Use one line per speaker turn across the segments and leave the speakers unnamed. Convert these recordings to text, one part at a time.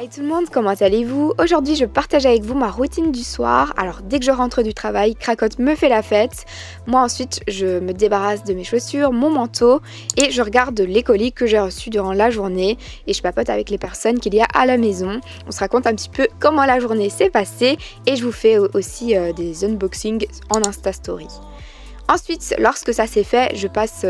Hi tout le monde, comment allez-vous? Aujourd'hui je partage avec vous ma routine du soir. Alors dès que je rentre du travail, Cracotte me fait la fête. Moi ensuite je me débarrasse de mes chaussures, mon manteau et je regarde les colis que j'ai reçus durant la journée et je papote avec les personnes qu'il y a à la maison. On se raconte un petit peu comment la journée s'est passée et je vous fais aussi des unboxings en Insta Story. Ensuite, lorsque ça s'est fait, je passe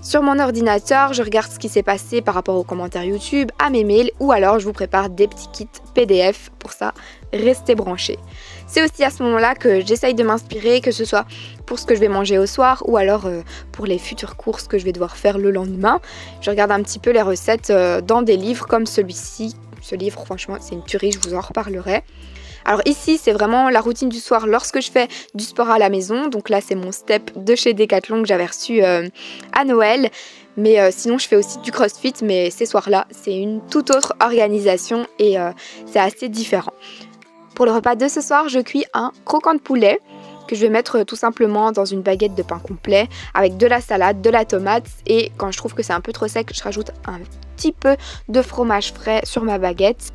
sur mon ordinateur, je regarde ce qui s'est passé par rapport aux commentaires YouTube, à mes mails ou alors je vous prépare des petits kits PDF. Pour ça, restez branchés. C'est aussi à ce moment-là que j'essaye de m'inspirer, que ce soit pour ce que je vais manger au soir ou alors pour les futures courses que je vais devoir faire le lendemain. Je regarde un petit peu les recettes dans des livres comme celui-ci. Ce livre, franchement, c'est une tuerie, je vous en reparlerai. Alors ici, c'est vraiment la routine du soir lorsque je fais du sport à la maison. Donc là, c'est mon step de chez Decathlon que j'avais reçu à Noël. Mais sinon, je fais aussi du crossfit. Mais ces soirs-là, c'est une toute autre organisation et c'est assez différent. Pour le repas de ce soir, je cuis un croquant de poulet que je vais mettre tout simplement dans une baguette de pain complet avec de la salade, de la tomate. Et quand je trouve que c'est un peu trop sec, je rajoute un petit peu de fromage frais sur ma baguette.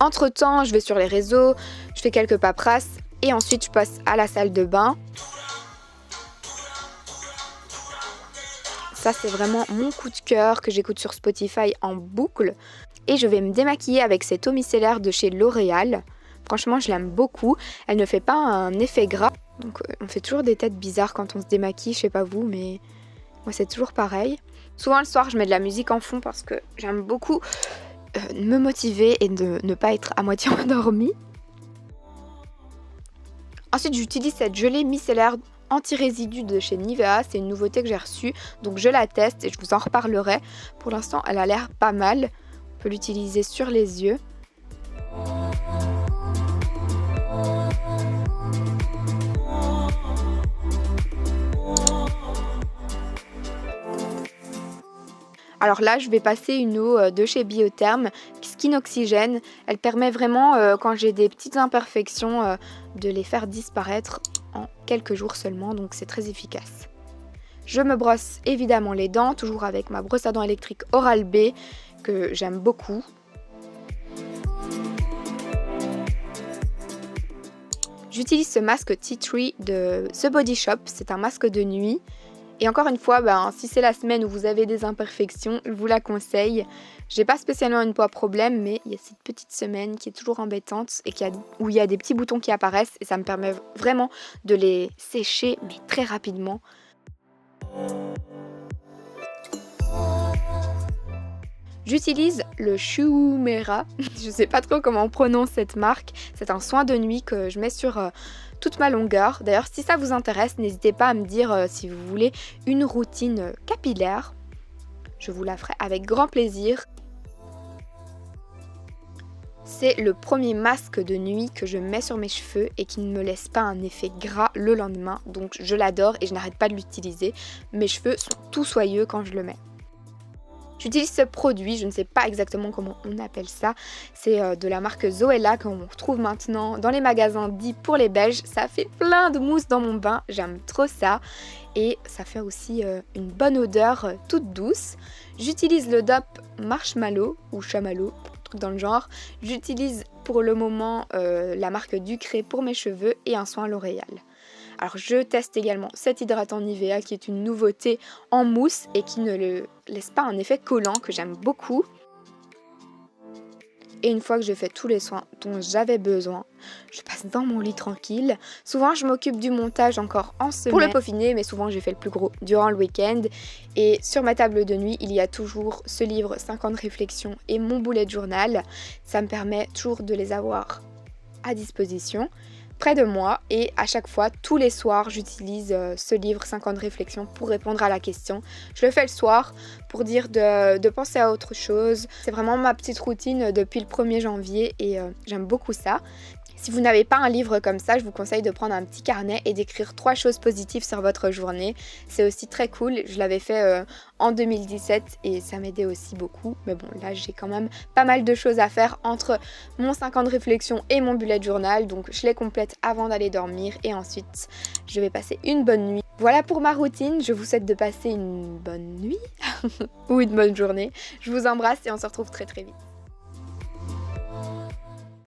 Entre temps, je vais sur les réseaux, je fais quelques paperasses et ensuite je passe à la salle de bain. Ça, c'est vraiment mon coup de cœur que j'écoute sur Spotify en boucle. Et je vais me démaquiller avec cette eau micellaire de chez L'Oréal. Franchement, je l'aime beaucoup. Elle ne fait pas un effet gras. Donc, on fait toujours des têtes bizarres quand on se démaquille, je sais pas vous, mais moi, c'est toujours pareil. Souvent, le soir, je mets de la musique en fond parce que j'aime beaucoup me motiver et de ne pas être à moitié endormie. Ensuite, j'utilise cette gelée micellaire anti-résidus de chez Nivea. C'est une nouveauté que j'ai reçue, donc je la teste et je vous en reparlerai. Pour l'instant, elle a l'air pas mal. On peut l'utiliser sur les yeux. Alors là, je vais passer une eau de chez Biotherm, Skin Oxygène. Elle permet vraiment, quand j'ai des petites imperfections, de les faire disparaître en quelques jours seulement, donc c'est très efficace. Je me brosse évidemment les dents, toujours avec ma brosse à dents électrique Oral-B, que j'aime beaucoup. J'utilise ce masque Tea Tree de The Body Shop, c'est un masque de nuit. Et encore une fois, si c'est la semaine où vous avez des imperfections, je vous la conseille. J'ai pas spécialement une peau à problème, mais il y a cette petite semaine qui est toujours embêtante et où il y a des petits boutons qui apparaissent et ça me permet vraiment de les sécher, mais très rapidement. J'utilise le Shumera, je sais pas trop comment on prononce cette marque. C'est un soin de nuit que je mets sur toute ma longueur. D'ailleurs, si ça vous intéresse, n'hésitez pas à me dire si vous voulez une routine capillaire. Je vous la ferai avec grand plaisir. C'est le premier masque de nuit que je mets sur mes cheveux et qui ne me laisse pas un effet gras le lendemain. Donc je l'adore et je n'arrête pas de l'utiliser. Mes cheveux sont tout soyeux quand je le mets. J'utilise ce produit, je ne sais pas exactement comment on appelle ça. C'est de la marque Zoella qu'on retrouve maintenant dans les magasins dits pour les Belges. Ça fait plein de mousse dans mon bain, j'aime trop ça. Et ça fait aussi une bonne odeur toute douce. J'utilise le DOP Marshmallow ou Chamallow, un truc dans le genre. J'utilise pour le moment la marque Ducré pour mes cheveux et un soin L'Oréal. Alors je teste également cet hydratant Nivea qui est une nouveauté en mousse et qui ne le laisse pas un effet collant que j'aime beaucoup. Et une fois que j'ai fait tous les soins dont j'avais besoin, je passe dans mon lit tranquille. Souvent je m'occupe du montage encore en semaine pour le peaufiner, mais souvent j'ai fait le plus gros durant le week-end. Et sur ma table de nuit, il y a toujours ce livre 50 réflexions et mon bullet journal. Ça me permet toujours de les avoir à disposition près de moi et à chaque fois, tous les soirs, j'utilise ce livre 50 réflexions pour répondre à la question. Je le fais le soir pour dire de penser à autre chose. C'est vraiment ma petite routine depuis le 1er janvier et j'aime beaucoup ça. Si vous n'avez pas un livre comme ça, je vous conseille de prendre un petit carnet et d'écrire 3 choses positives sur votre journée. C'est aussi très cool, je l'avais fait en 2017 et ça m'aidait aussi beaucoup. Mais bon, là j'ai quand même pas mal de choses à faire entre mon 50 réflexions et mon bullet journal. Donc je les complète avant d'aller dormir et ensuite je vais passer une bonne nuit Voilà pour ma routine, je vous souhaite de passer une bonne nuit ou une bonne journée. Je vous embrasse et on se retrouve très très vite.